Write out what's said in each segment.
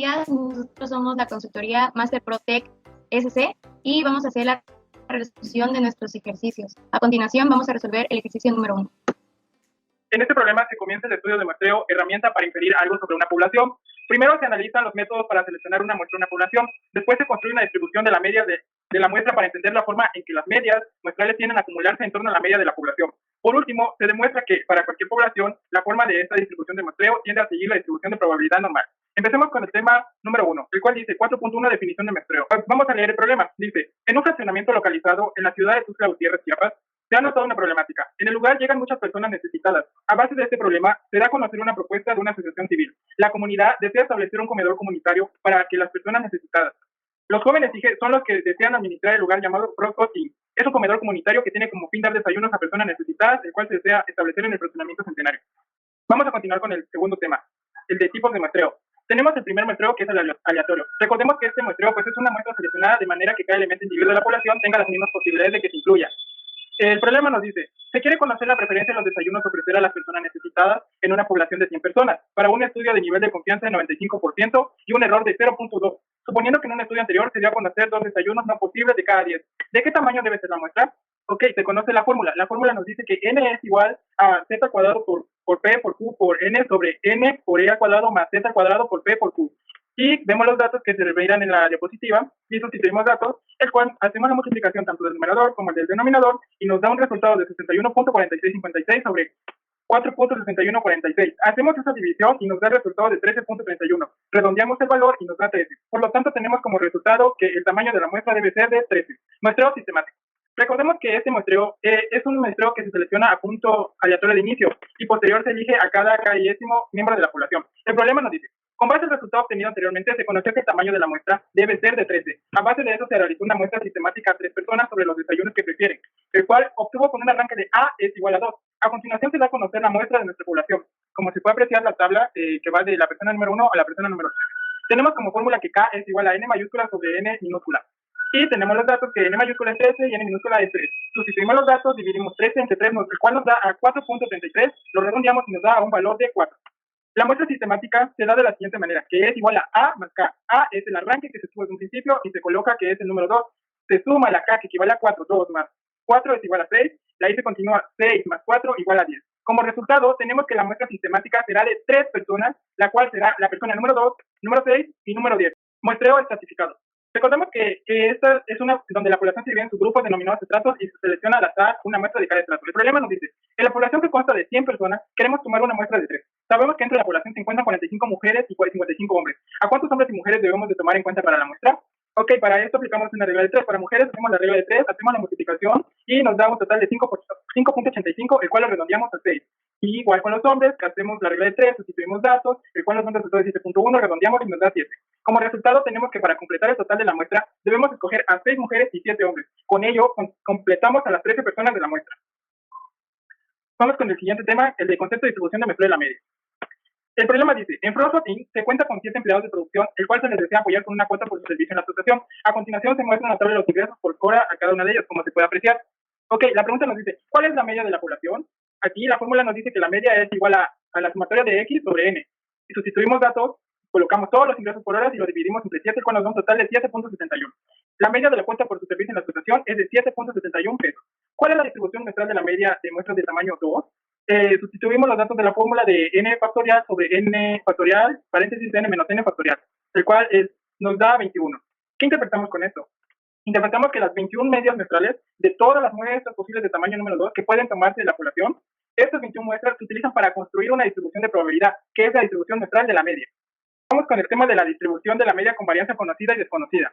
días, nosotros somos la consultoría Master Protec SC y vamos a hacer la resolución de nuestros ejercicios. A continuación vamos a resolver el ejercicio número 1. En este problema se comienza el estudio de muestreo, herramienta para inferir algo sobre una población. Primero se analizan los métodos para seleccionar una muestra de una población, después se construye una distribución de la media de la muestra para entender la forma en que las medias muestrales tienden a acumularse en torno a la media de la población. Por último, se demuestra que para cualquier población, la forma de esta distribución de muestreo tiende a seguir la distribución de probabilidad normal. Empecemos con el tema número 1, el cual dice 4.1 definición de muestreo. Vamos a leer el problema. Dice, en un fraccionamiento localizado en la ciudad de Tuxtla Gutiérrez, Chiapas, se ha notado una problemática. En el lugar llegan muchas personas necesitadas. A base de este problema, se da a conocer una propuesta de una asociación civil. La comunidad desea establecer un comedor comunitario para que las personas necesitadas. Los jóvenes son los que desean administrar el lugar llamado Crosscutting. Es un comedor comunitario que tiene como fin dar desayunos a personas necesitadas, el cual se desea establecer en el fraccionamiento centenario. Vamos a continuar con el segundo tema, el de tipos de muestreo. Tenemos el primer muestreo, que es el aleatorio. Recordemos que este muestreo pues, es una muestra seleccionada de manera que cada elemento individual de la población tenga las mismas posibilidades de que se incluya. El problema nos dice, se quiere conocer la preferencia de los desayunos ofrecer a las personas necesitadas en una población de 100 personas, para un estudio de nivel de confianza de 95% y un error de 0.2, suponiendo que en un estudio anterior se dio a conocer 2 desayunos no posibles de cada 10. ¿De qué tamaño debe ser la muestra? Ok, se conoce la fórmula. La fórmula nos dice que n es igual a z al cuadrado por p por q por n sobre n por e al cuadrado más z al cuadrado por p por q. Y vemos los datos que se verán en la diapositiva y sustituimos datos, el cual hacemos la multiplicación tanto del numerador como del denominador y nos da un resultado de 61.4656 sobre 4.6146. Hacemos esa división y nos da el resultado de 13.31. Redondeamos el valor y nos da 13. Por lo tanto, tenemos como resultado que el tamaño de la muestra debe ser de 13. Muestreo sistemático. Recordemos que este muestreo es un muestreo que se selecciona a punto aleatorio de inicio y posterior se elige a cada décimo miembro de la población. El problema nos dice, con base al resultado obtenido anteriormente, se conoció que el tamaño de la muestra debe ser de 13. A base de eso se realizó una muestra sistemática a 3 personas sobre los desayunos que prefieren, el cual obtuvo con un arranque de A es igual a 2. A continuación se da a conocer la muestra de nuestra población. Como se puede apreciar la tabla que va de la persona número 1 a la persona número 3. Tenemos como fórmula que K es igual a N mayúscula sobre N minúscula. Y tenemos los datos que N mayúscula es 13 y N minúscula es 3. Sustituimos los datos, dividimos 13 entre 3, el cual nos da a 4.33, lo redondeamos y nos da a un valor de 4. La muestra sistemática se da de la siguiente manera, que es igual a A más K. A es el arranque que se tuvo desde un principio y se coloca que es el número 2. Se suma la K que equivale a 4, 2 más 4 es igual a 6, y ahí se continúa 6 más 4 igual a 10. Como resultado, tenemos que la muestra sistemática será de 3 personas, la cual será la persona número 2, número 6 y número 10. Muestreo estratificado. Recordemos que esta es una donde la población se divide en subgrupos denominados estratos y se selecciona al azar una muestra de cada estrato. El problema nos dice, en la población que consta de 100 personas, queremos tomar una muestra de 3. Sabemos que entre la población se encuentran 45 mujeres y 55 hombres. ¿A cuántos hombres y mujeres debemos de tomar en cuenta para la muestra? Ok, para esto aplicamos una regla de 3. Para mujeres hacemos la regla de 3, hacemos la multiplicación y nos da un total de 5.85, el cual lo redondeamos a 6. Y igual con los hombres, hacemos la regla de 3, sustituimos datos, el cual nos da un resultado de 7.1, redondeamos y nos da 7. Como resultado tenemos que para completar el total de la muestra, debemos escoger a 6 mujeres y 7 hombres. Con ello, completamos a las 13 personas de la muestra. Vamos con el siguiente tema, el de concepto de distribución de muestreo de la media. El problema dice, en Crosscutting se cuenta con 7 empleados de producción, el cual se les desea apoyar con una cuota por su servicio en la asociación. A continuación se muestra una tabla de los ingresos por hora a cada una de ellos, como se puede apreciar. Ok, la pregunta nos dice, ¿cuál es la media de la población? Aquí la fórmula nos dice que la media es igual a la sumatoria de X sobre N. Si sustituimos datos, colocamos todos los ingresos por horas y lo dividimos entre 7, el cual nos da un total de 7.71. La media de la cuenta por su servicio en la asociación es de 7.71 pesos. ¿Cuál es la distribución muestral de la media de muestras de tamaño 2? Sustituimos los datos de la fórmula de n factorial sobre n factorial, paréntesis n menos n factorial, el cual nos da 21. ¿Qué interpretamos con esto? Interpretamos que las 21 medias muestrales de todas las muestras posibles de tamaño número 2 que pueden tomarse de la población, estas 21 muestras se utilizan para construir una distribución de probabilidad, que es la distribución muestral de la media. Vamos con el tema de la distribución de la media con varianza conocida y desconocida.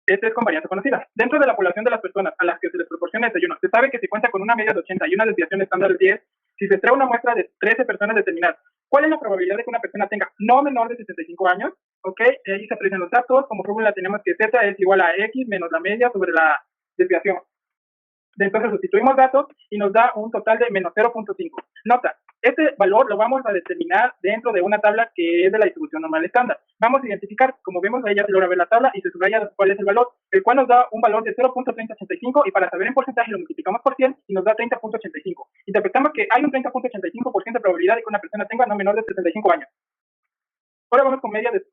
Este es con varianza conocida. Dentro de la población de las personas a las que se les proporciona desayuno, se sabe que se cuenta con una media de 80 y una desviación estándar de 10 si se extrae una muestra de 13 personas determinadas. ¿Cuál es la probabilidad de que una persona tenga no menor de 65 años? Ok, ahí se aprecian los datos. Como fórmula tenemos que z es igual a x menos la media sobre la desviación. Entonces sustituimos datos y nos da un total de menos 0.5. Nota, este valor lo vamos a determinar dentro de una tabla que es de la distribución normal estándar. Vamos a identificar, como vemos ahí ya se logra ver la tabla y se subraya cuál es el valor, el cual nos da un valor de 0.3085 y para saber en porcentaje lo multiplicamos por 100 y nos da 30.85. Interpretamos que hay un 30.85% de probabilidad de que una persona tenga no menor de 65 años. Ahora vamos con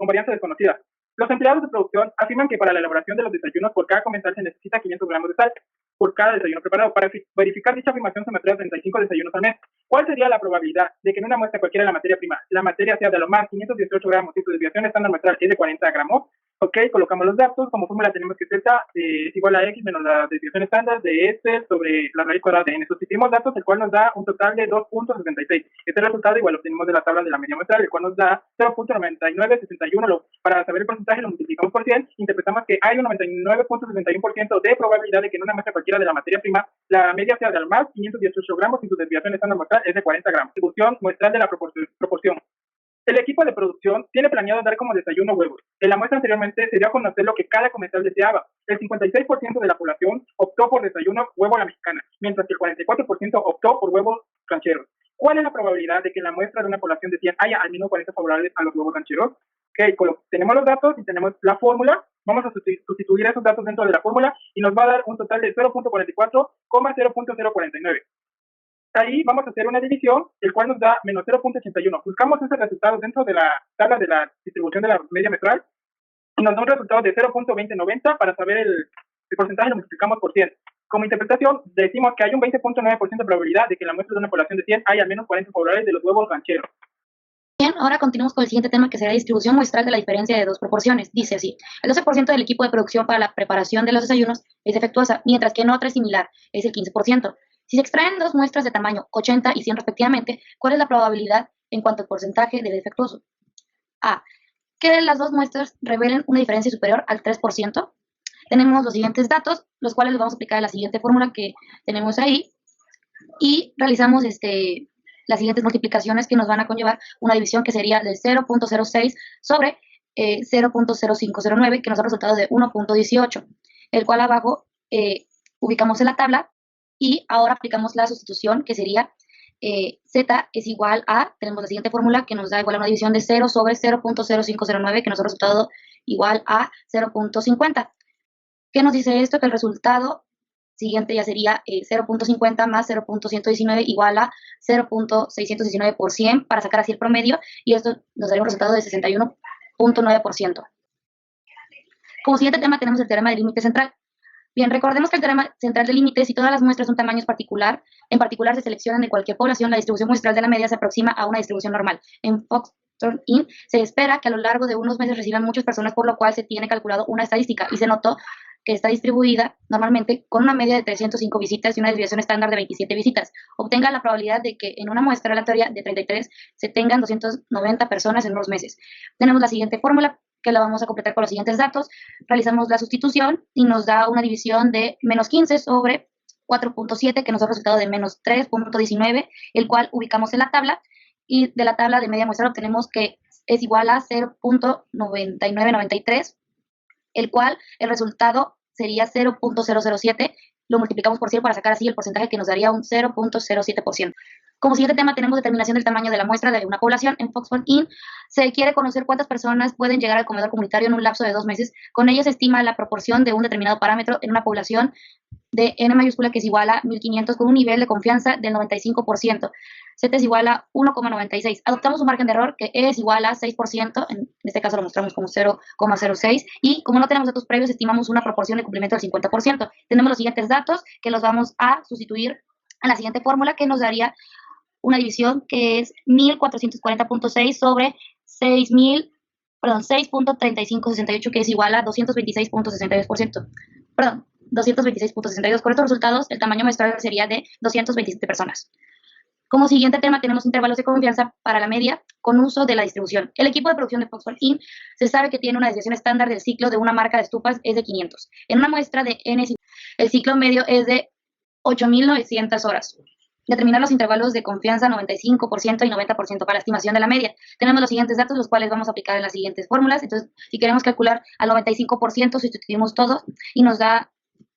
varianza desconocida. Los empleados de producción afirman que para la elaboración de los desayunos por cada comensal se necesita 500 gramos de sal por cada desayuno preparado. Para verificar dicha afirmación se muestran 35 desayunos al mes. ¿Cuál sería la probabilidad de que en una muestra cualquiera de la materia prima, la materia sea de a lo más 518 gramos y su desviación estándar muestral es de 40 gramos? Ok, colocamos los datos. Como fórmula tenemos que z es igual a x menos la desviación estándar de s sobre la raíz cuadrada de n. Sustituimos datos, el cual nos da un total de 2.66. Este resultado igual lo obtenemos de la tabla de la media muestral, el cual nos da 0.9961. Para saber el porcentaje lo multiplicamos por 100, interpretamos que hay un 99.61% de probabilidad de que en una muestra cualquiera de la materia prima la media sea de al más 518 gramos y su desviación estándar muestral es de 40 gramos. Distribución muestral de la proporción. El equipo de producción tiene planeado dar como desayuno huevos. En la muestra anteriormente se dio a conocer lo que cada comensal deseaba. El 56% de la población optó por desayuno huevo a la mexicana, mientras que el 44% optó por huevos rancheros. ¿Cuál es la probabilidad de que en la muestra de una población de 100 haya al menos 40 favorables a los huevos rancheros? Okay, tenemos los datos y tenemos la fórmula. Vamos a sustituir esos datos dentro de la fórmula y nos va a dar un total de 0.44, 0.049. Ahí vamos a hacer una división, el cual nos da menos 0.81. Buscamos ese resultado dentro de la tabla de la distribución de la media metral y nos da un resultado de 0.2090. Para saber el porcentaje lo multiplicamos por 100. Como interpretación, decimos que hay un 20.9% de probabilidad de que en la muestra de una población de 100 haya al menos 40 favorables de los huevos rancheros. Bien, ahora continuamos con el siguiente tema, que será la distribución muestral de la diferencia de dos proporciones. Dice así: el 12% del equipo de producción para la preparación de los desayunos es defectuosa, mientras que en otra es similar, es el 15%. Si se extraen dos muestras de tamaño 80 y 100 respectivamente, ¿cuál es la probabilidad en cuanto al porcentaje de defectuoso? A. Que las dos muestras revelen una diferencia superior al 3%. Tenemos los siguientes datos, los cuales los vamos a aplicar en la siguiente fórmula que tenemos ahí, y realizamos las siguientes multiplicaciones que nos van a conllevar una división que sería del 0.06 sobre 0.0509, que nos da el resultado de 1.18, el cual abajo ubicamos en la tabla. Y ahora aplicamos la sustitución, que sería z es igual a, tenemos la siguiente fórmula que nos da igual a una división de 0 sobre 0.0509, que nos da el resultado igual a 0.50. ¿Qué nos dice esto? Que el resultado siguiente ya sería 0.50 más 0.119 igual a 0.619 por 100, para sacar así el promedio, y esto nos daría un resultado de 61.9%. Como siguiente tema tenemos el teorema del límite central. Bien, recordemos que el teorema central de límites, si todas las muestras son tamaños en particular se seleccionan de cualquier población, la distribución muestral de la media se aproxima a una distribución normal. En Foxtrot Inc. se espera que a lo largo de unos meses reciban muchas personas, por lo cual se tiene calculado una estadística, y se notó que está distribuida normalmente con una media de 305 visitas y una desviación estándar de 27 visitas. Obtenga la probabilidad de que en una muestra aleatoria de 33 se tengan 290 personas en unos meses. Tenemos la siguiente fórmula, que la vamos a completar con los siguientes datos. Realizamos la sustitución y nos da una división de menos 15 sobre 4.7, que nos da un resultado de menos 3.19, el cual ubicamos en la tabla, y de la tabla de media muestral obtenemos que es igual a 0.9993, el cual el resultado sería 0.007, lo multiplicamos por 100 para sacar así el porcentaje, que nos daría un 0.07%. Como siguiente tema tenemos determinación del tamaño de la muestra de una población. En Foxtrot Inc. se quiere conocer cuántas personas pueden llegar al comedor comunitario en un lapso de 2 meses. Con ello se estima la proporción de un determinado parámetro en una población de N mayúscula, que es igual a 1500, con un nivel de confianza del 95%. Z es igual a 1,96. Adoptamos un margen de error que es igual a 6%, en este caso lo mostramos como 0,06, y como no tenemos datos previos, estimamos una proporción de cumplimiento del 50%. Tenemos los siguientes datos que los vamos a sustituir en la siguiente fórmula, que nos daría una división que es 1440.6 sobre 6.3568, que es igual a 226.62%. Perdón, 226.62. Con estos resultados, el tamaño muestral sería de 227 personas. Como siguiente tema tenemos intervalos de confianza para la media con uso de la distribución. El equipo de producción de Foxtrot Inc. se sabe que tiene una desviación estándar del ciclo de una marca de estufas es de 500. En una muestra de N, el ciclo medio es de 8.900 horas. Determinar los intervalos de confianza 95% y 90% para la estimación de la media. Tenemos los siguientes datos, los cuales vamos a aplicar en las siguientes fórmulas. Entonces, si queremos calcular al 95%, sustituimos todo y nos da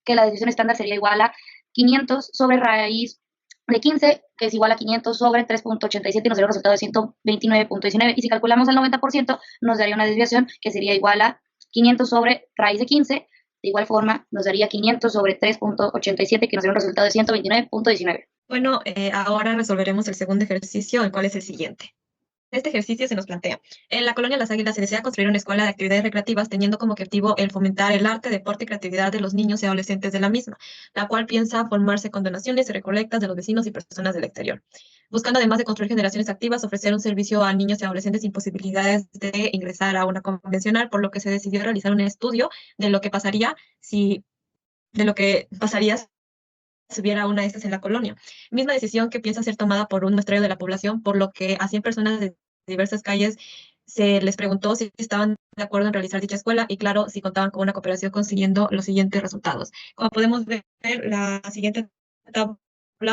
que la desviación estándar sería igual a 500 sobre raíz de 15, que es igual a 500 sobre 3.87, y nos daría un resultado de 129.19. Y si calculamos al 90%, nos daría una desviación que sería igual a 500 sobre raíz de 15. De igual forma, nos daría 500 sobre 3.87, que nos daría un resultado de 129.19. Bueno, ahora resolveremos el segundo ejercicio, el cual es el siguiente. este ejercicio se nos plantea. En la colonia Las Águilas se desea construir una escuela de actividades recreativas teniendo como objetivo el fomentar el arte, deporte y creatividad de los niños y adolescentes de la misma, la cual piensa formarse con donaciones y recolectas de los vecinos y personas del exterior. Buscando además de construir generaciones activas, ofrecer un servicio a niños y adolescentes sin posibilidades de ingresar a una convencional, por lo que se decidió realizar un estudio de lo que pasaría si de lo que pasaría si hubiera una de estas en la colonia. Misma decisión que piensa ser tomada por un muestreo de la población, por lo que a 100 personas de diversas calles se les preguntó si estaban de acuerdo en realizar dicha escuela y, claro, si contaban con una cooperación consiguiendo los siguientes resultados. Como podemos ver, la siguiente tabla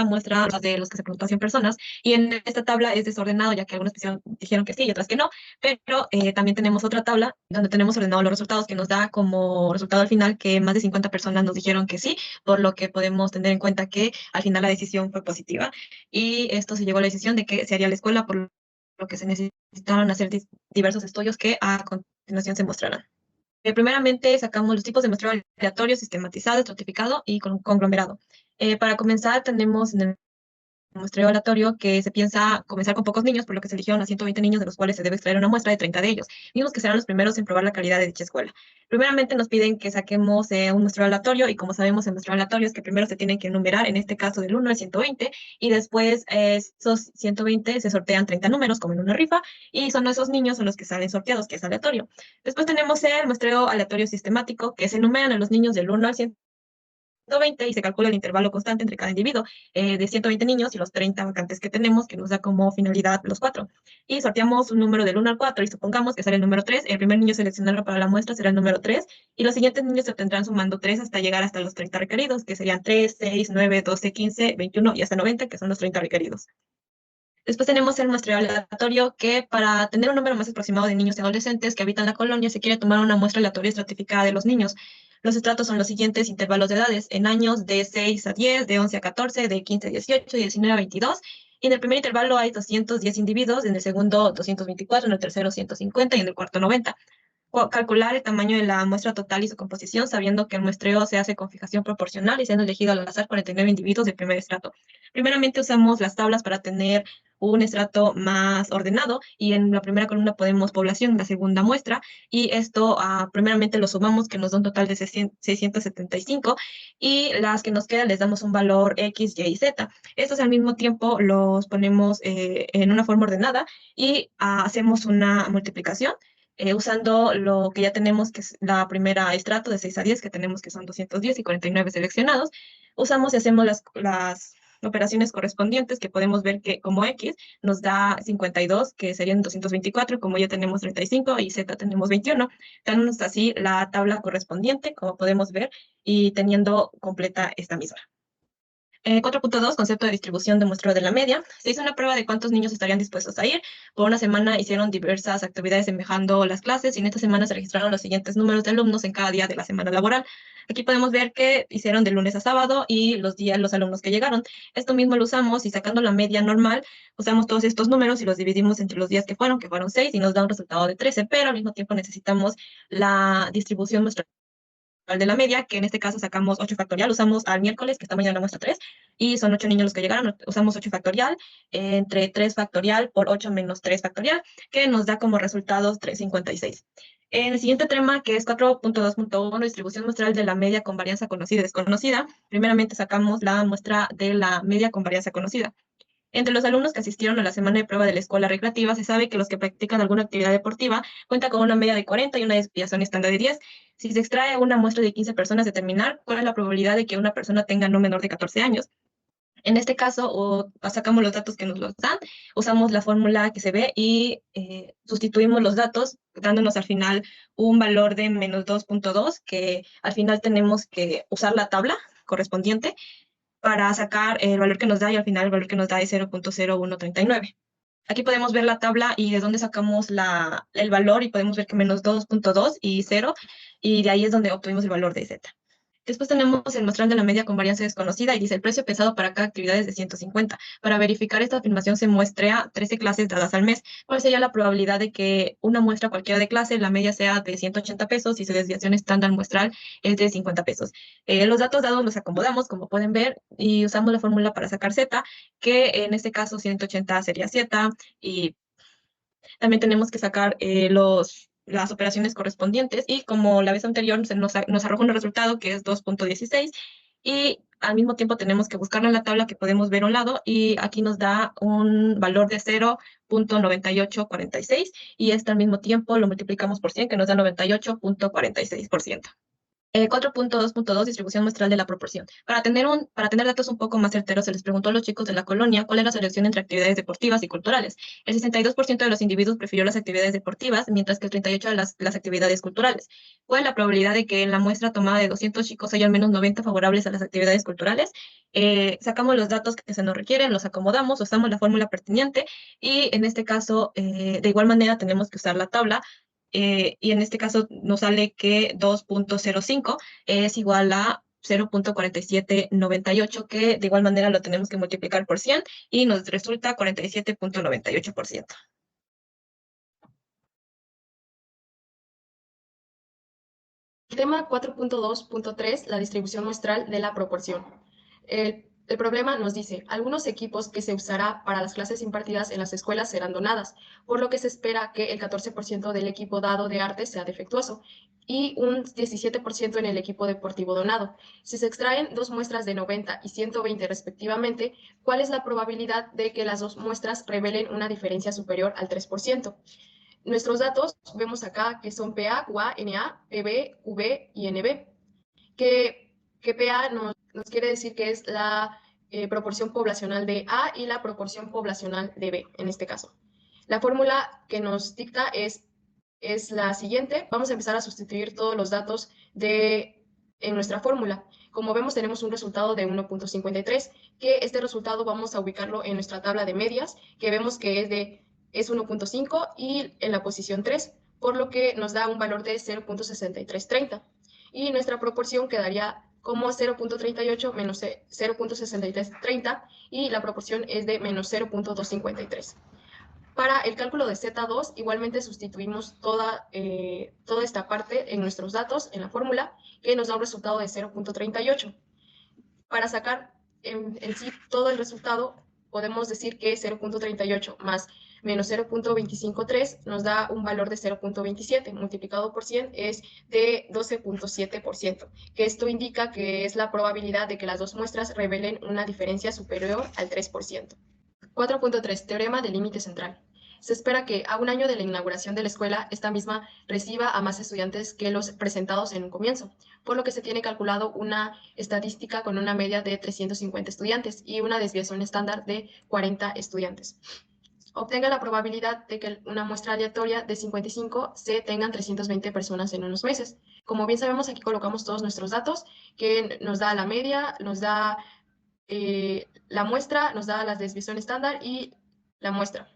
muestra los de los que se preguntó a 100 personas y en esta tabla es desordenado ya que algunos dijeron que sí y otras que no, pero también tenemos otra tabla donde tenemos ordenados los resultados que nos da como resultado al final que más de 50 personas nos dijeron que sí, por lo que podemos tener en cuenta que al final la decisión fue positiva y esto se llegó a la decisión de que se haría la escuela, por lo que se necesitaron hacer diversos estudios que a continuación se mostrarán. Primeramente sacamos los tipos de muestreo aleatorio, sistematizado, estratificado y conglomerado. Para comenzar tenemos en el muestreo aleatorio que se piensa comenzar con pocos niños, por lo que se eligieron a 120 niños de los cuales se debe extraer una muestra de 30 de ellos, mismos que serán los primeros en probar la calidad de dicha escuela. Primeramente nos piden que saquemos un muestreo aleatorio y como sabemos el muestreo aleatorio es que primero se tienen que enumerar, en este caso del 1 al 120, y después esos 120 se sortean 30 números como en una rifa y son esos niños son los que salen sorteados, que es aleatorio. Después tenemos el muestreo aleatorio sistemático, que se enumeran a los niños del 1 al 120 y se calcula el intervalo constante entre cada individuo de 120 niños y los 30 vacantes que tenemos, que nos da como finalidad los 4. Y sorteamos un número del 1 al 4 y supongamos que sale el número 3. El primer niño seleccionado para la muestra será el número 3 y los siguientes niños se obtendrán sumando 3 hasta llegar hasta los 30 requeridos, que serían 3, 6, 9, 12, 15, 21 y hasta 90, que son los 30 requeridos. Después tenemos el muestreo aleatorio, que para tener un número más aproximado de niños y adolescentes que habitan la colonia se quiere tomar una muestra aleatoria estratificada de los niños. Los estratos son los siguientes intervalos de edades, en años de 6 a 10, de 11 a 14, de 15 a 18, de 19 a 22. Y en el primer intervalo hay 210 individuos, en el segundo 224, en el tercero 150 y en el cuarto 90. Calcular el tamaño de la muestra total y su composición, sabiendo que el muestreo se hace con fijación proporcional y se han elegido al azar 49 individuos del primer estrato. Primeramente usamos las tablas para tener un estrato más ordenado y en la primera columna ponemos población, en la segunda muestra y esto primeramente lo sumamos que nos da un total de 675 y las que nos quedan les damos un valor X, Y y Z. Estos al mismo tiempo los ponemos en una forma ordenada y hacemos una multiplicación usando lo que ya tenemos, que es la primera estrato de 6 a 10, que tenemos que son 210 y 49 seleccionados. Usamos y hacemos las operaciones correspondientes, que podemos ver que como X nos da 52, que serían 224, como ya tenemos 35 y Z tenemos 21. Tenemos así la tabla correspondiente, como podemos ver, y teniendo completa esta misma. 4.2, concepto de distribución de muestreo de la media. Se hizo una prueba de cuántos niños estarían dispuestos a ir. Por una semana hicieron diversas actividades semejando las clases y en esta semana se registraron los siguientes números de alumnos en cada día de la semana laboral. Aquí podemos ver que hicieron de lunes a sábado y los días los alumnos que llegaron. Esto mismo lo usamos y sacando la media normal, usamos todos estos números y los dividimos entre los días que fueron 6 y nos da un resultado de 13, pero al mismo tiempo necesitamos la distribución muestral de la media, que en este caso sacamos 8 factorial, usamos al miércoles, que está mañana la muestra 3, y son 8 niños los que llegaron, usamos 8 factorial, entre 3 factorial por 8 menos 3 factorial, que nos da como resultados 356. En el siguiente tema, que es 4.2.1, distribución muestral de la media con varianza conocida y desconocida, primeramente sacamos la muestra de la media con varianza conocida. Entre los alumnos que asistieron a la semana de prueba de la escuela recreativa, se sabe que los que practican alguna actividad deportiva cuentan con una media de 40 y una desviación estándar de 10. Si se extrae una muestra de 15 personas, determinar cuál es la probabilidad de que una persona tenga no menor de 14 años. En este caso, sacamos los datos que nos los dan, usamos la fórmula que se ve y sustituimos los datos, dándonos al final un valor de menos 2.2, que al final tenemos que usar la tabla correspondiente para sacar el valor que nos da y al final el valor que nos da es 0.0139. Aquí podemos ver la tabla y de dónde sacamos el valor y podemos ver que menos 2.2 y 0 y de ahí es donde obtuvimos el valor de Z. Después tenemos el muestral de la media con varianza desconocida y dice el precio pensado para cada actividad es de 150. Para verificar esta afirmación se muestra 13 clases dadas al mes. ¿Cuál sería la probabilidad de que una muestra cualquiera de clase, la media sea de 180 pesos y su desviación estándar muestral es de 50 pesos? Los datos dados los acomodamos, como pueden ver, y usamos la fórmula para sacar Z, que en este caso 180 sería Z y También tenemos que sacar las operaciones correspondientes y como la vez anterior nos arroja un resultado que es 2.16 y al mismo tiempo tenemos que buscarlo en la tabla que podemos ver a un lado y aquí nos da un valor de 0.9846 y este al mismo tiempo lo multiplicamos por 100 que nos da 98.46%. 4.2.2 distribución muestral de la proporción. Para tener datos un poco más certeros, se les preguntó a los chicos de la colonia cuál es la selección entre actividades deportivas y culturales. El 62% de los individuos prefirió las actividades deportivas, mientras que el 38% las actividades culturales. ¿Cuál es la probabilidad de que en la muestra tomada de 200 chicos haya al menos 90 favorables a las actividades culturales? Sacamos los datos que se nos requieren, los acomodamos, usamos la fórmula pertinente y en este caso, de igual manera, tenemos que usar la tabla y en este caso nos sale que 2.05 es igual a 0.4798, que de igual manera lo tenemos que multiplicar por 100 y nos resulta 47.98%. El tema 4.2.3, la distribución muestral de la proporción. El problema nos dice, algunos equipos que se usará para las clases impartidas en las escuelas serán donadas, por lo que se espera que el 14% del equipo dado de arte sea defectuoso y un 17% en el equipo deportivo donado. Si se extraen dos muestras de 90 y 120 respectivamente, ¿cuál es la probabilidad de que las dos muestras revelen una diferencia superior al 3%? Nuestros datos vemos acá que son PA, QA, NA, PB, QB y NB. Que PA nos quiere decir que es la proporción poblacional de A y la proporción poblacional de B, en este caso. La fórmula que nos dicta es la siguiente. Vamos a empezar a sustituir todos los datos en nuestra fórmula. Como vemos, tenemos un resultado de 1.53, que este resultado vamos a ubicarlo en nuestra tabla de medias, que vemos que es 1.5 y en la posición 3, por lo que nos da un valor de 0.6330. Y nuestra proporción quedaría como 0.38 menos 0.6330 y la proporción es de menos 0.253. Para el cálculo de Z2, igualmente sustituimos toda esta parte en nuestros datos, en la fórmula, que nos da un resultado de 0.38. Para sacar en sí todo el resultado, podemos decir que 0.38 más menos 0.253 nos da un valor de 0.27, multiplicado por 100 es de 12.7%, que esto indica que es la probabilidad de que las dos muestras revelen una diferencia superior al 3%. 4.3. Teorema del límite central. Se espera que a un año de la inauguración de la escuela, esta misma reciba a más estudiantes que los presentados en un comienzo, por lo que se tiene calculado una estadística con una media de 350 estudiantes y una desviación estándar de 40 estudiantes. Obtenga la probabilidad de que una muestra aleatoria de 55 se tengan 320 personas en unos meses. Como bien sabemos, aquí colocamos todos nuestros datos, que nos da la media, nos da la muestra, nos da la desviación estándar y la muestra.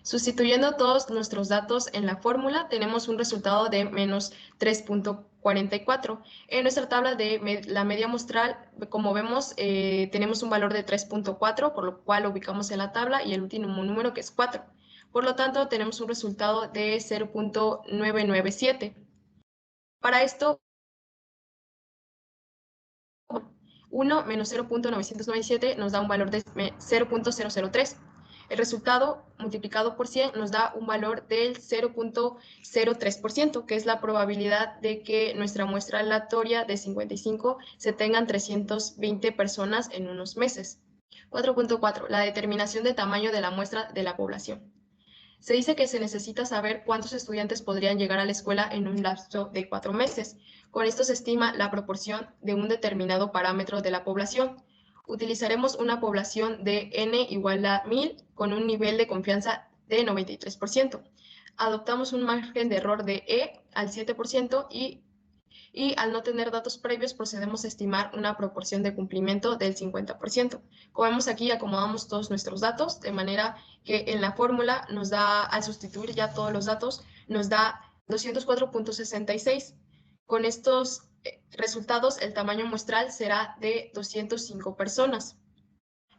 Sustituyendo todos nuestros datos en la fórmula, tenemos un resultado de menos 3.44. En nuestra tabla de la media muestral, como vemos, tenemos un valor de 3.4, por lo cual lo ubicamos en la tabla, y el último número que es 4. Por lo tanto, tenemos un resultado de 0.997. Para esto, 1 menos 0.997 nos da un valor de 0.003. El resultado multiplicado por 100 nos da un valor del 0.03%, que es la probabilidad de que nuestra muestra aleatoria de 55 se tengan 320 personas en unos meses. 4.4. La determinación del tamaño de la muestra de la población. Se dice que se necesita saber cuántos estudiantes podrían llegar a la escuela en un lapso de 4 meses. Con esto se estima la proporción de un determinado parámetro de la población. Utilizaremos una población de n igual a 1000 con un nivel de confianza de 93%. Adoptamos un margen de error de E al 7% y al no tener datos previos procedemos a estimar una proporción de cumplimiento del 50%. Como vemos aquí, acomodamos todos nuestros datos de manera que en la fórmula nos da, al sustituir ya todos los datos, nos da 204.66. Con estos resultados, el tamaño muestral será de 205 personas.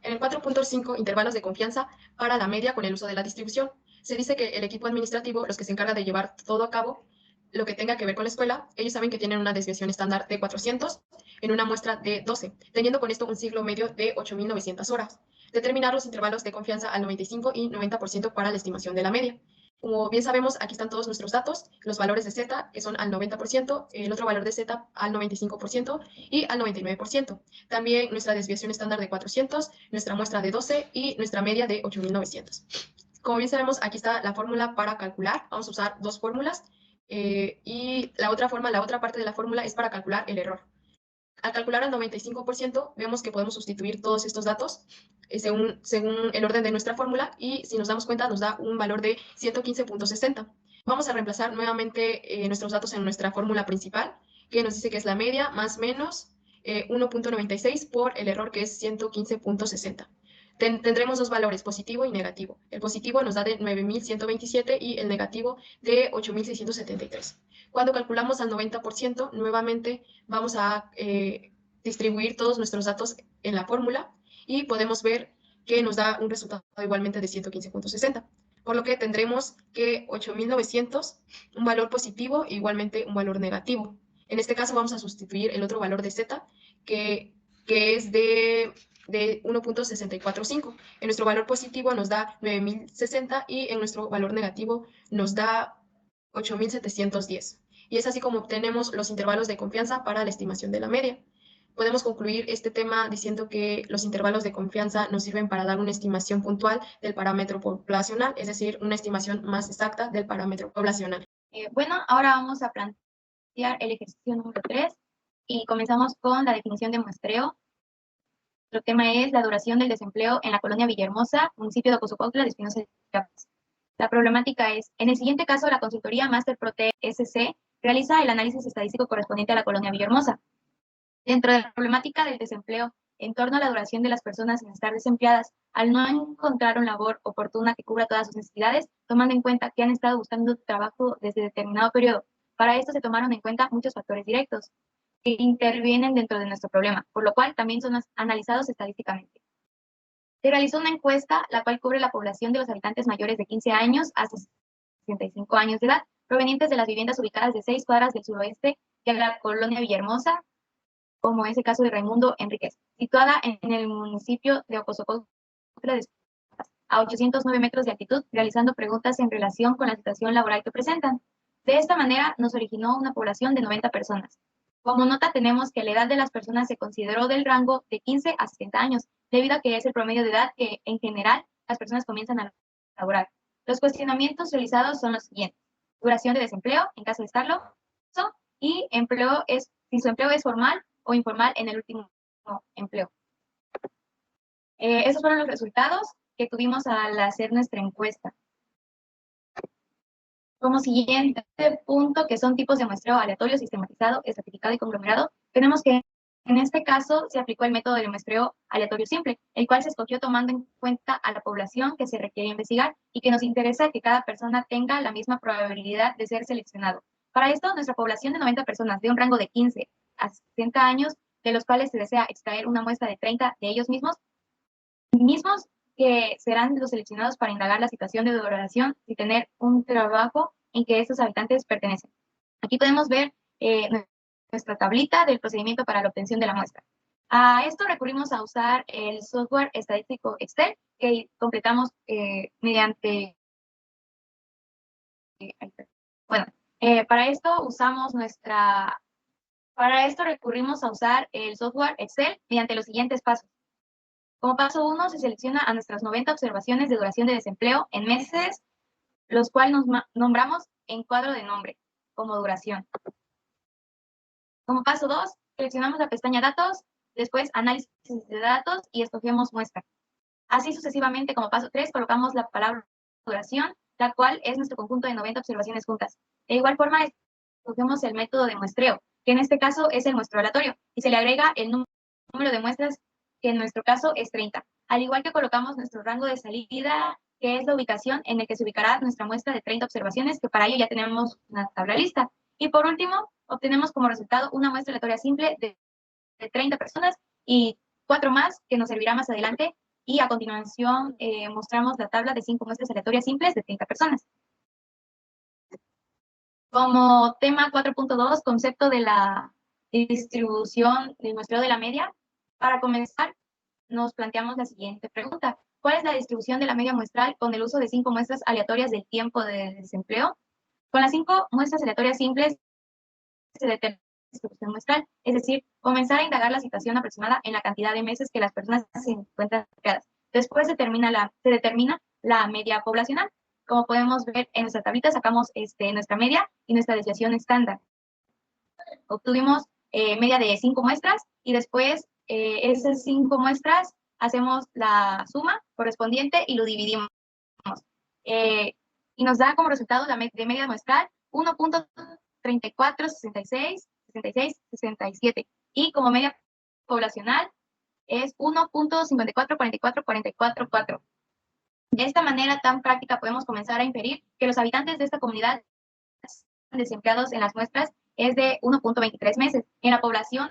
En el 4.5, intervalos de confianza para la media con el uso de la distribución. Se dice que el equipo administrativo, los que se encargan de llevar todo a cabo, lo que tenga que ver con la escuela, ellos saben que tienen una desviación estándar de 400 en una muestra de 12, teniendo con esto un ciclo medio de 8.900 horas. Determinar los intervalos de confianza al 95 y 90% para la estimación de la media. Como bien sabemos, aquí están todos nuestros datos, los valores de Z, que son al 90%, el otro valor de Z al 95% y al 99%. También nuestra desviación estándar de 400, nuestra muestra de 12 y nuestra media de 8.900. Como bien sabemos, aquí está la fórmula para calcular. Vamos a usar dos fórmulas y la otra parte de la fórmula es para calcular el error. Al calcular al 95%, vemos que podemos sustituir todos estos datos según el orden de nuestra fórmula y si nos damos cuenta nos da un valor de 115.60. Vamos a reemplazar nuevamente nuestros datos en nuestra fórmula principal, que nos dice que es la media más menos 1.96 por el error que es 115.60. Tendremos dos valores, positivo y negativo. El positivo nos da de 9.127 y el negativo de 8.673. Cuando calculamos al 90%, nuevamente vamos a distribuir todos nuestros datos en la fórmula y podemos ver que nos da un resultado igualmente de 115.60. Por lo que tendremos que 8.900, un valor positivo e igualmente un valor negativo. En este caso vamos a sustituir el otro valor de Z, que es de 1.645. En nuestro valor positivo nos da 9.060 y en nuestro valor negativo nos da 8.710. Y es así como obtenemos los intervalos de confianza para la estimación de la media. Podemos concluir este tema diciendo que los intervalos de confianza nos sirven para dar una estimación puntual del parámetro poblacional, es decir, una estimación más exacta del parámetro poblacional. Bueno, ahora vamos a plantear el ejercicio número 3 y comenzamos con la definición de muestreo. Nuestro tema es la duración del desempleo en la colonia Villahermosa, municipio de Ocosocuautla, de Espinosa de Chiapas. La problemática es, en el siguiente caso, la consultoría Master Protec SC realiza el análisis estadístico correspondiente a la colonia Villahermosa. Dentro de la problemática del desempleo, en torno a la duración de las personas sin estar desempleadas, al no encontrar una labor oportuna que cubra todas sus necesidades, tomando en cuenta que han estado buscando trabajo desde determinado periodo. Para esto se tomaron en cuenta muchos factores directos que intervienen dentro de nuestro problema, por lo cual también son analizados estadísticamente. Se realizó una encuesta, la cual cubre la población de los habitantes mayores de 15 años hasta 65 años de edad, provenientes de las viviendas ubicadas de 6 cuadras del suroeste de la colonia Villahermosa, como es el caso de Raimundo Enríquez, situada en el municipio de Ocosocuautla, a 809 metros de altitud, realizando preguntas en relación con la situación laboral que presentan. De esta manera, nos originó una población de 90 personas. Como nota, tenemos que la edad de las personas se consideró del rango de 15 a 60 años, debido a que es el promedio de edad que, en general, las personas comienzan a laborar. Los cuestionamientos realizados son los siguientes: duración de desempleo, en caso de estarlo, y si su empleo es formal o informal en el último empleo. Esos fueron los resultados que tuvimos al hacer nuestra encuesta. Como siguiente punto, que son tipos de muestreo aleatorio, sistematizado, estratificado y conglomerado, tenemos que en este caso se aplicó el método de muestreo aleatorio simple, el cual se escogió tomando en cuenta a la población que se requiere investigar y que nos interesa que cada persona tenga la misma probabilidad de ser seleccionado. Para esto, nuestra población de 90 personas de un rango de 15 a 60 años, de los cuales se desea extraer una muestra de 30 de ellos mismos que serán los seleccionados para indagar la situación de duración y tener un trabajo en que estos habitantes pertenecen. Aquí podemos ver nuestra tablita del procedimiento para la obtención de la muestra. A esto recurrimos a usar el software estadístico Excel que completamos mediante... Para esto recurrimos a usar el software Excel mediante los siguientes pasos. Como paso 1, se selecciona a nuestras 90 observaciones de duración de desempleo en meses, los cuales nos nombramos en cuadro de nombre, como duración. Como paso 2, seleccionamos la pestaña Datos, después Análisis de datos y escogemos Muestra. Así sucesivamente, como paso 3, colocamos la palabra duración, la cual es nuestro conjunto de 90 observaciones juntas. De igual forma, escogemos el método de muestreo, que en este caso es el muestreo aleatorio, y se le agrega el número de muestras, que en nuestro caso es 30. Al igual que colocamos nuestro rango de salida, que es la ubicación en el que se ubicará nuestra muestra de 30 observaciones, que para ello ya tenemos una tabla lista. Y por último, obtenemos como resultado una muestra aleatoria simple de 30 personas y 4 más que nos servirá más adelante. Y a continuación mostramos la tabla de 5 muestras aleatorias simples de 30 personas. Como tema 4.2, concepto de la distribución del muestreo de la media, para comenzar nos planteamos la siguiente pregunta. ¿Cuál es la distribución de la media muestral con el uso de 5 muestras aleatorias del tiempo de desempleo? Con las 5 muestras aleatorias simples se determina la distribución muestral, es decir, comenzar a indagar la situación aproximada en la cantidad de meses que las personas se encuentran afectadas. Después se determina la media poblacional. Como podemos ver en nuestra tablita, sacamos nuestra media y nuestra desviación estándar. Obtuvimos media de 5 muestras y después esas 5 muestras hacemos la suma correspondiente y lo dividimos. Y nos da como resultado de media muestral 1.3466, 67. Y como media poblacional es 1.544444. De esta manera tan práctica podemos comenzar a inferir que los habitantes de esta comunidad desempleados en las muestras es de 1.23 meses. En la población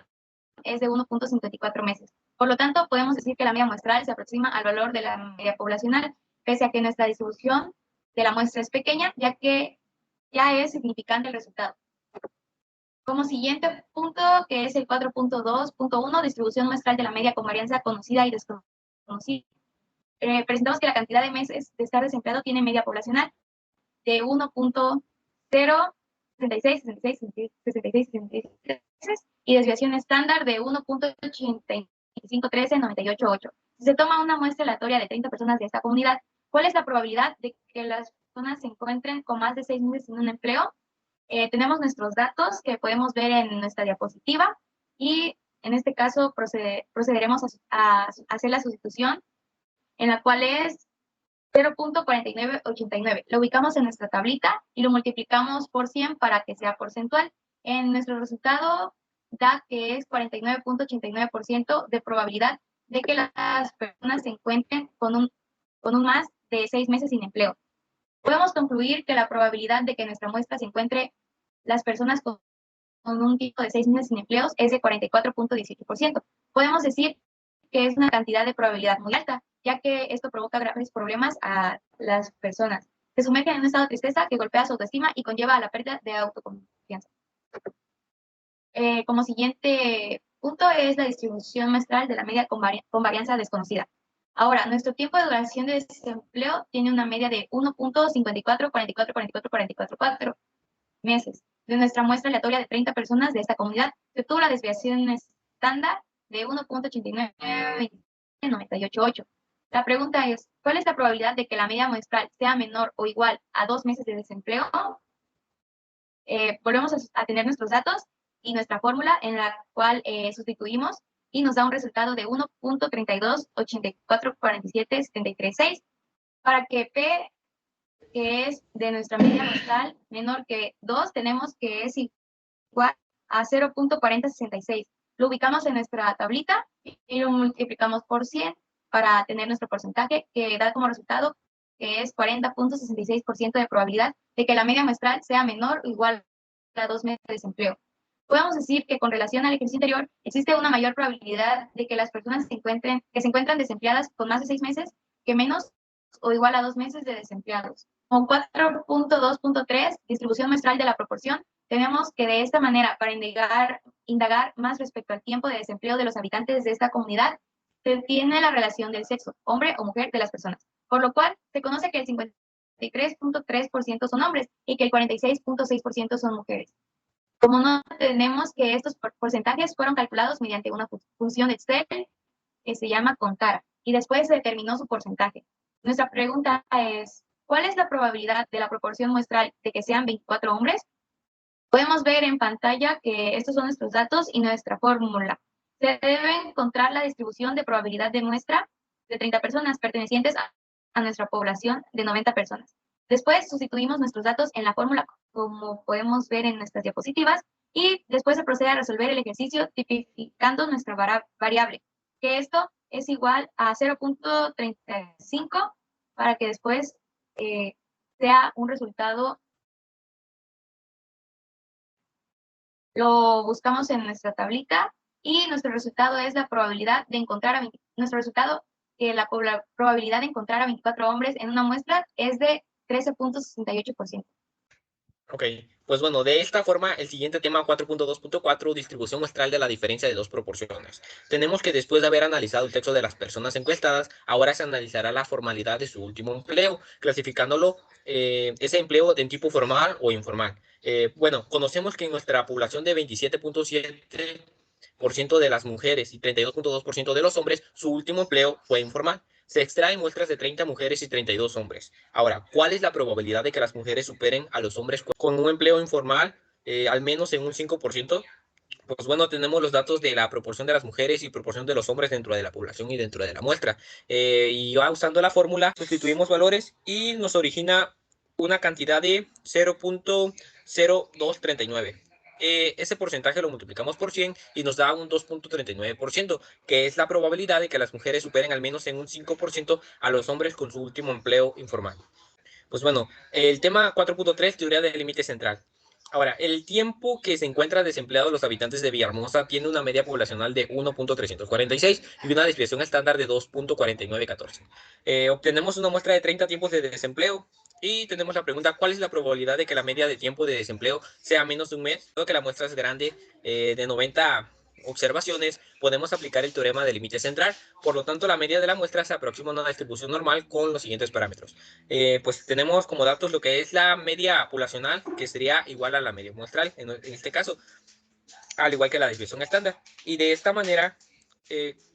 es de 1.54 meses. Por lo tanto, podemos decir que la media muestral se aproxima al valor de la media poblacional, pese a que nuestra distribución de la muestra es pequeña, ya que ya es significante el resultado. Como siguiente punto, que es el 4.2.1, distribución muestral de la media con varianza conocida y desconocida. Presentamos que la cantidad de meses de estar desempleado tiene media poblacional de 1.066, 66 meses y desviación estándar de 1.8513, Si se toma una muestra aleatoria de 30 personas de esta comunidad, ¿cuál es la probabilidad de que las personas se encuentren con más de 6 meses sin un empleo? Tenemos nuestros datos que podemos ver en nuestra diapositiva y en este caso procederemos a hacer la sustitución, en la cual es 0.4989. Lo ubicamos en nuestra tablita y lo multiplicamos por 100 para que sea porcentual. En nuestro resultado da que es 49.89% de probabilidad de que las personas se encuentren con un más de 6 meses sin empleo. Podemos concluir que la probabilidad de que en nuestra muestra se encuentre las personas con un tipo de 6 meses sin empleos es de 44.18%. Podemos decir que es una cantidad de probabilidad muy alta, ya que esto provoca graves problemas a las personas. Se sumergen en un estado de tristeza que golpea su autoestima y conlleva a la pérdida de autoconfianza. Como siguiente punto es la distribución muestral de la media con varianza desconocida. Ahora, nuestro tiempo de duración de desempleo tiene una media de 1.54444444 meses. De nuestra muestra aleatoria de 30 personas de esta comunidad, se obtuvo la desviación estándar de 1.89988. La pregunta es, ¿cuál es la probabilidad de que la media muestral sea menor o igual a 2 meses de desempleo? Volvemos a tener nuestros datos y nuestra fórmula en la cual sustituimos y nos da un resultado de 1.32844773.6 para que P, que es de nuestra media muestral menor que 2, tenemos que es igual a 0.4066. Lo ubicamos en nuestra tablita y lo multiplicamos por 100 para tener nuestro porcentaje, que da como resultado que es 40.66% de probabilidad de que la media muestral sea menor o igual a 2 meses de desempleo. Podemos decir que con relación al ejercicio anterior, existe una mayor probabilidad de que las personas se encuentran desempleadas con más de 6 meses que menos o igual a 2 meses de desempleados. Con 4.2.3, distribución muestral de la proporción, tenemos que de esta manera, para indagar más respecto al tiempo de desempleo de los habitantes de esta comunidad, se tiene la relación del sexo, hombre o mujer de las personas, por lo cual se conoce que el 53.3% son hombres y que el 46.6% son mujeres. Como no tenemos que estos porcentajes fueron calculados mediante una función de Excel que se llama Contara y después se determinó su porcentaje. Nuestra pregunta es, ¿cuál es la probabilidad de la proporción muestral de que sean 24 hombres? Podemos ver en pantalla que estos son nuestros datos y nuestra fórmula. Se debe encontrar la distribución de probabilidad de muestra de 30 personas pertenecientes a nuestra población de 90 personas. Después sustituimos nuestros datos en la fórmula como podemos ver en nuestras diapositivas y después se procede a resolver el ejercicio tipificando nuestra variable, que esto es igual a 0.35 para que después sea un resultado. Lo buscamos en nuestra tablita y nuestro resultado es la probabilidad de encontrar la probabilidad de encontrar a 24 hombres en una muestra es de 13.68%. Ok, Pues bueno, de esta forma, el siguiente tema 4.2.4, distribución muestral de la diferencia de dos proporciones. Tenemos que después de haber analizado el sexo de las personas encuestadas, ahora se analizará la formalidad de su último empleo, clasificándolo ese empleo de tipo formal o informal. Bueno, conocemos que en nuestra población de 27.7% de las mujeres y 32.2% de los hombres, su último empleo fue informal. Se extraen muestras de 30 mujeres y 32 hombres. Ahora, ¿cuál es la probabilidad de que las mujeres superen a los hombres con un empleo informal al menos en un 5%? Pues bueno, tenemos los datos de la proporción de las mujeres y proporción de los hombres dentro de la población y dentro de la muestra. Y ya usando la fórmula, sustituimos valores y nos origina una cantidad de 0.0239. Ese porcentaje lo multiplicamos por 100 y nos da un 2.39%, que es la probabilidad de que las mujeres superen al menos en un 5% a los hombres con su último empleo informal. Pues bueno, el tema 4.3, teoría del límite central. Ahora, el tiempo que se encuentran desempleados los habitantes de Villahermosa tiene una media poblacional de 1.346 y una desviación estándar de 2.4914. Obtenemos una muestra de 30 tiempos de desempleo y tenemos la pregunta, ¿cuál es la probabilidad de que la media de tiempo de desempleo sea menos de un mes? Dado que la muestra es grande, de 90 observaciones, podemos aplicar el teorema del límite central. Por lo tanto, la media de la muestra se aproxima a una distribución normal con los siguientes parámetros. Pues tenemos como datos lo que es la media poblacional, que sería igual a la media muestral, en este caso, al igual que la desviación estándar. Y de esta manera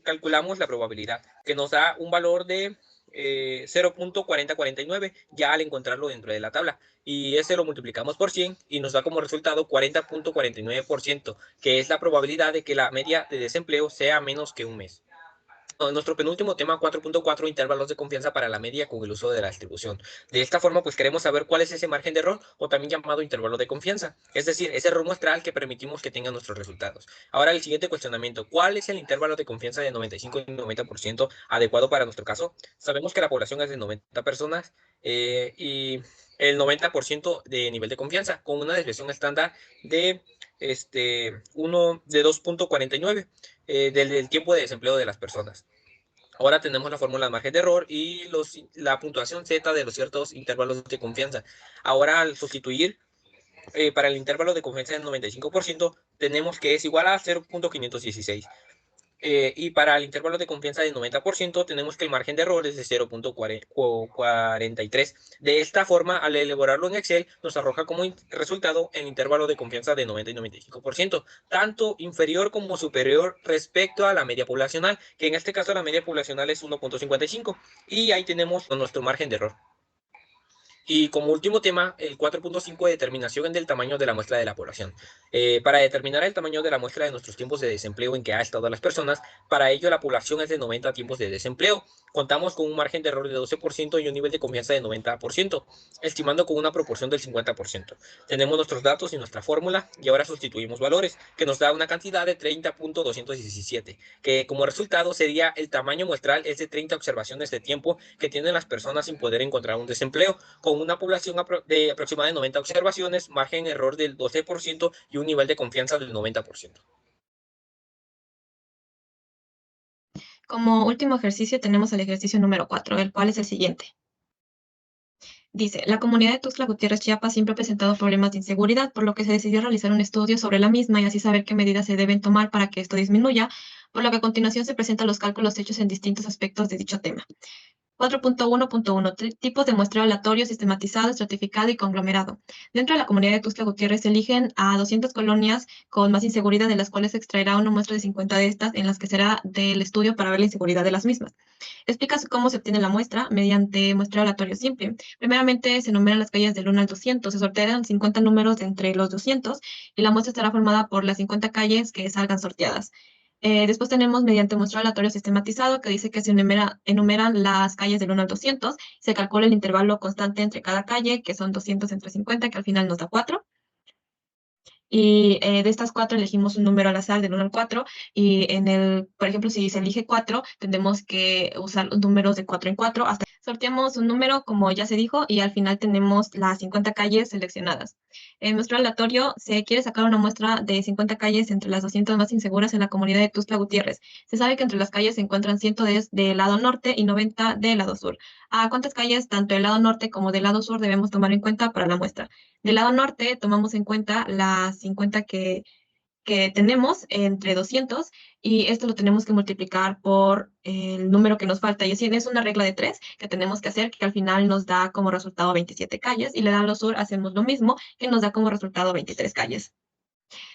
calculamos la probabilidad, que nos da un valor de 0.4049 ya al encontrarlo dentro de la tabla. Y ese lo multiplicamos por 100 y nos da como resultado 40.49%, que es la probabilidad de que la media de desempleo sea menos que un mes. Nuestro penúltimo tema 4.4, intervalos de confianza para la media con el uso de la distribución. De esta forma, pues queremos saber cuál es ese margen de error o también llamado intervalo de confianza, es decir, ese error muestral que permitimos que tengan nuestros resultados. Ahora el siguiente cuestionamiento, ¿cuál es el intervalo de confianza de 95 y 90% adecuado para nuestro caso? Sabemos que la población es de 90 personas y el 90% de nivel de confianza con una desviación estándar de 2.49 del tiempo de desempleo de las personas. Ahora tenemos la fórmula de margen de error y la puntuación Z de los ciertos intervalos de confianza. Ahora al sustituir para el intervalo de confianza del 95% tenemos que es igual a 0.516. Y para el intervalo de confianza del 90% tenemos que el margen de error es de 0.43. De esta forma, al elaborarlo en Excel, nos arroja como resultado el intervalo de confianza de 90 y 95%, tanto inferior como superior respecto a la media poblacional, que en este caso la media poblacional es 1.55. Y ahí tenemos nuestro margen de error. Y como último tema, el 4.5, determinación del tamaño de la muestra de la población. Para determinar el tamaño de la muestra de nuestros tiempos de desempleo en que ha estado las personas, para ello la población es de 90 tiempos de desempleo. Contamos con un margen de error de 12% y un nivel de confianza de 90%, estimando con una proporción del 50%. Tenemos nuestros datos y nuestra fórmula y ahora sustituimos valores, que nos da una cantidad de 30.217, que como resultado sería el tamaño muestral es de 30 observaciones de tiempo que tienen las personas sin poder encontrar un desempleo, con una población de aproximadamente 90 observaciones, margen de error del 12% y un nivel de confianza del 90%. Como último ejercicio tenemos el ejercicio número 4, el cual es el siguiente. Dice, la comunidad de Tuxtla Gutiérrez, Chiapas, siempre ha presentado problemas de inseguridad, por lo que se decidió realizar un estudio sobre la misma y así saber qué medidas se deben tomar para que esto disminuya, por lo que a continuación se presentan los cálculos hechos en distintos aspectos de dicho tema. 4.1.1 Tipos de muestreo aleatorio, sistematizado, estratificado y conglomerado. Dentro de la comunidad de Tuxtla Gutiérrez se eligen a 200 colonias con más inseguridad, de las cuales se extraerá una muestra de 50 de estas, en las que será del estudio para ver la inseguridad de las mismas. Explica cómo se obtiene la muestra mediante muestreo aleatorio simple. Primeramente se enumeran las calles del 1 al 200, se sortean 50 números entre los 200 y la muestra estará formada por las 50 calles que salgan sorteadas. Después tenemos mediante muestreo aleatorio sistematizado, que dice que se enumeran las calles del 1 al 200, se calcula el intervalo constante entre cada calle, que son 200 entre 50, que al final nos da 4. Y de estas 4 elegimos un número al azar del 1 al 4, y por ejemplo, si se elige 4, tendremos que usar números de 4 en 4 hasta Sorteamos un número, como ya se dijo, y al final tenemos las 50 calles seleccionadas. En nuestro aleatorio se quiere sacar una muestra de 50 calles entre las 200 más inseguras en la comunidad de Tuxtla Gutiérrez. Se sabe que entre las calles se encuentran 110 del lado norte y 90 del lado sur. ¿A cuántas calles, tanto del lado norte como del lado sur, debemos tomar en cuenta para la muestra? Del lado norte tomamos en cuenta las 50 que tenemos entre 200 y esto lo tenemos que multiplicar por el número que nos falta. Y así es una regla de 3 que tenemos que hacer, que al final nos da como resultado 27 calles, y le da a lo sur hacemos lo mismo, que nos da como resultado 23 calles.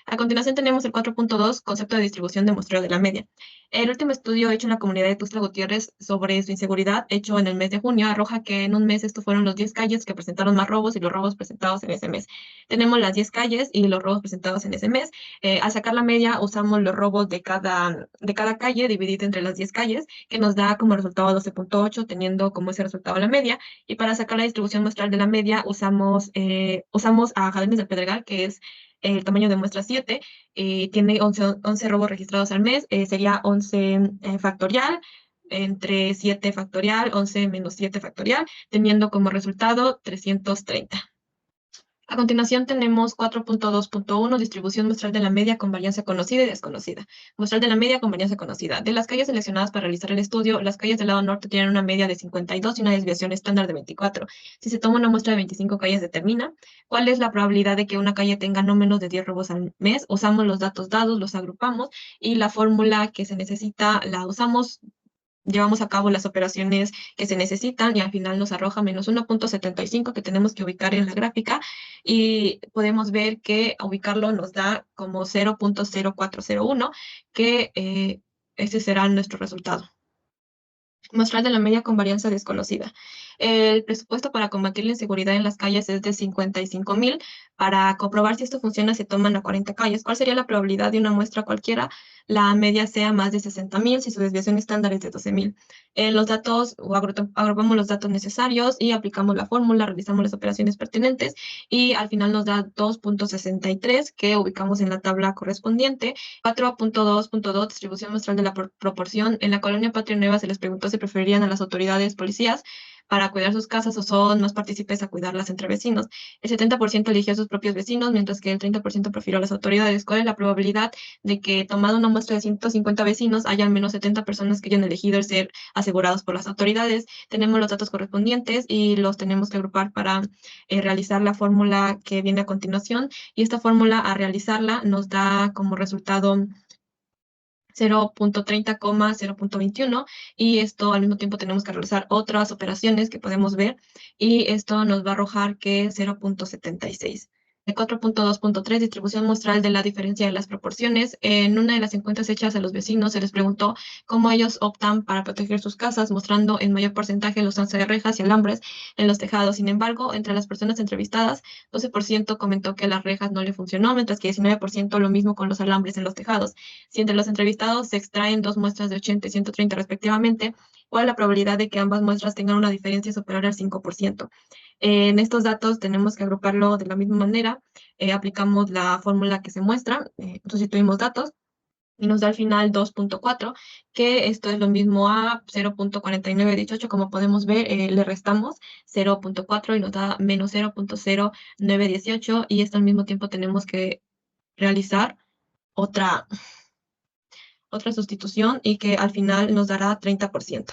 A continuación tenemos el 4.2, concepto de distribución de muestreo de la media. El último estudio hecho en la comunidad de Tuxtla Gutiérrez sobre su inseguridad, hecho en el mes de junio, arroja que en un mes estos fueron los 10 calles que presentaron más robos y los robos presentados en ese mes. Tenemos las 10 calles y los robos presentados en ese mes. Al sacar la media, usamos los robos de cada calle dividido entre las 10 calles, que nos da como resultado 12.8, teniendo como ese resultado la media. Y para sacar la distribución muestral de la media, usamos a Jardines del Pedregal, que es el tamaño de muestra 7, tiene 11 robos registrados al mes, sería 11 factorial, entre 7 factorial, 11 menos 7 factorial, teniendo como resultado 330. A continuación tenemos 4.2.1, distribución muestral de la media con varianza conocida y desconocida. Muestral de la media con varianza conocida. De las calles seleccionadas para realizar el estudio, las calles del lado norte tienen una media de 52 y una desviación estándar de 24. Si se toma una muestra de 25 calles, determina cuál es la probabilidad de que una calle tenga no menos de 10 robos al mes. Usamos los datos dados, los agrupamos y la fórmula que se necesita la usamos. Llevamos a cabo las operaciones que se necesitan y al final nos arroja menos 1.75 que tenemos que ubicar en la gráfica, y podemos ver que ubicarlo nos da como 0.0401, que ese será nuestro resultado. Muestral de la media con varianza desconocida. El presupuesto para combatir la inseguridad en las calles es de 55,000. Para comprobar si esto funciona, se toman a 40 calles. ¿Cuál sería la probabilidad de una muestra cualquiera? La media sea más de 60,000 si su desviación estándar es de 12,000. Los datos, o agrupamos los datos necesarios y aplicamos la fórmula, realizamos las operaciones pertinentes y al final nos da 2.63 que ubicamos en la tabla correspondiente. 4.2.2, distribución muestral de la proporción. En la colonia Patria Nueva se les preguntó si preferirían a las autoridades policías para cuidar sus casas o son más partícipes a cuidarlas entre vecinos. El 70% eligió a sus propios vecinos, mientras que el 30% prefirió a las autoridades. ¿Cuál es la probabilidad de que, tomado una muestra de 150 vecinos, haya al menos 70 personas que hayan elegido el ser asegurados por las autoridades? Tenemos los datos correspondientes y los tenemos que agrupar para realizar la fórmula que viene a continuación. Y esta fórmula, a realizarla, nos da como resultado 0.30, 0.21, y esto al mismo tiempo tenemos que realizar otras operaciones que podemos ver y esto nos va a arrojar que 0.76. 4.2.3, distribución muestral de la diferencia de las proporciones. En una de las encuestas hechas a los vecinos se les preguntó cómo ellos optan para proteger sus casas, mostrando en mayor porcentaje la usanza de rejas y alambres en los tejados. Sin embargo, entre las personas entrevistadas, 12% comentó que las rejas no le funcionó, mientras que 19% lo mismo con los alambres en los tejados. Si entre los entrevistados se extraen dos muestras de 80 y 130 respectivamente, ¿cuál es la probabilidad de que ambas muestras tengan una diferencia superior al 5%? En estos datos tenemos que agruparlo de la misma manera. Aplicamos la fórmula que se muestra, sustituimos datos y nos da al final 2.4, que esto es lo mismo a 0.4918. Como podemos ver, le restamos 0.4 y nos da menos 0.0918, y esto al mismo tiempo tenemos que realizar otra sustitución y que al final nos dará 30%.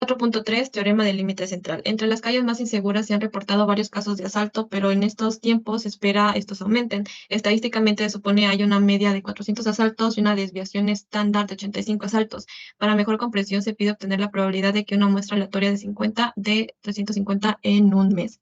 4.3, teorema del límite central. Entre las calles más inseguras se han reportado varios casos de asalto, pero en estos tiempos se espera estos aumenten. Estadísticamente se supone hay una media de 400 asaltos y una desviación estándar de 85 asaltos. Para mejor comprensión se pide obtener la probabilidad de que una muestra aleatoria de 350 en un mes.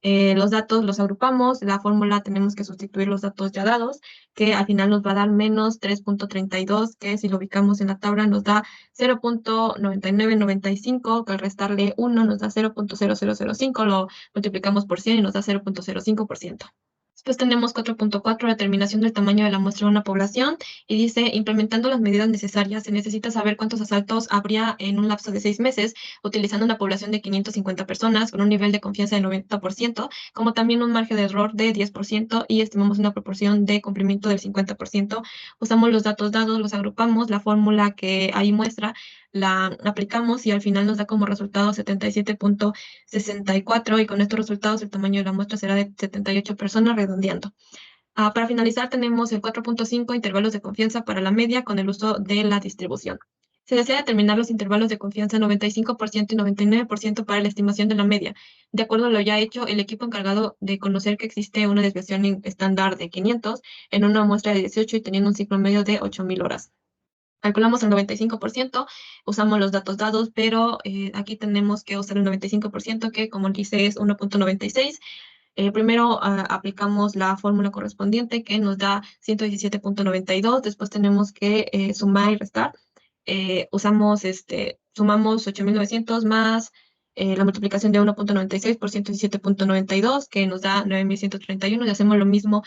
Los datos los agrupamos, la fórmula tenemos que sustituir los datos ya dados, que al final nos va a dar menos 3.32, que si lo ubicamos en la tabla nos da 0.9995, que al restarle 1 nos da 0.0005, lo multiplicamos por 100 y nos da 0.05%. Después tenemos 4.4, determinación del tamaño de la muestra de una población, y dice, implementando las medidas necesarias, se necesita saber cuántos asaltos habría en un lapso de 6 meses, utilizando una población de 550 personas con un nivel de confianza del 90%, como también un margen de error de 10%, y estimamos una proporción de cumplimiento del 50%. Usamos los datos dados, los agrupamos, la fórmula que ahí muestra la aplicamos y al final nos da como resultado 77.64 y con estos resultados el tamaño de la muestra será de 78 personas redondeando. Para finalizar tenemos el 4.5 intervalos de confianza para la media con el uso de la distribución. Se desea determinar los intervalos de confianza 95% y 99% para la estimación de la media. De acuerdo a lo ya hecho, el equipo encargado de conocer que existe una desviación estándar de 500 en una muestra de 18 y teniendo un ciclo medio de 8.000 horas. Calculamos el 95%, usamos los datos dados, pero aquí tenemos que usar el 95%, que como dice es 1.96. Primero aplicamos la fórmula correspondiente que nos da 117.92, después tenemos que sumar y restar. Sumamos 8.900 más la multiplicación de 1.96 por 117.92, que nos da 9.131, y hacemos lo mismo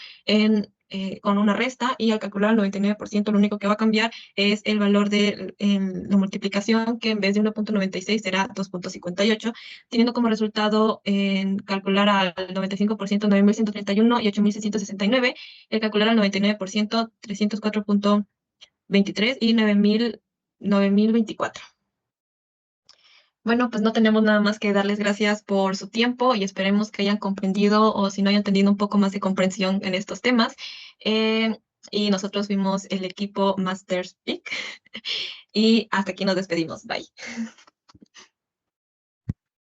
con una resta, y al calcular el 99%, lo único que va a cambiar es el valor de la multiplicación, que en vez de 1.96 será 2.58, teniendo como resultado en calcular al 95% 9.131 y 8.669, el calcular al 99% 304.23 y 9.024. Bueno, pues no tenemos nada más que darles gracias por su tiempo y esperemos que hayan comprendido, o si no hayan tenido un poco más de comprensión en estos temas. Y nosotros fuimos el equipo Master Speak y hasta aquí nos despedimos. Bye.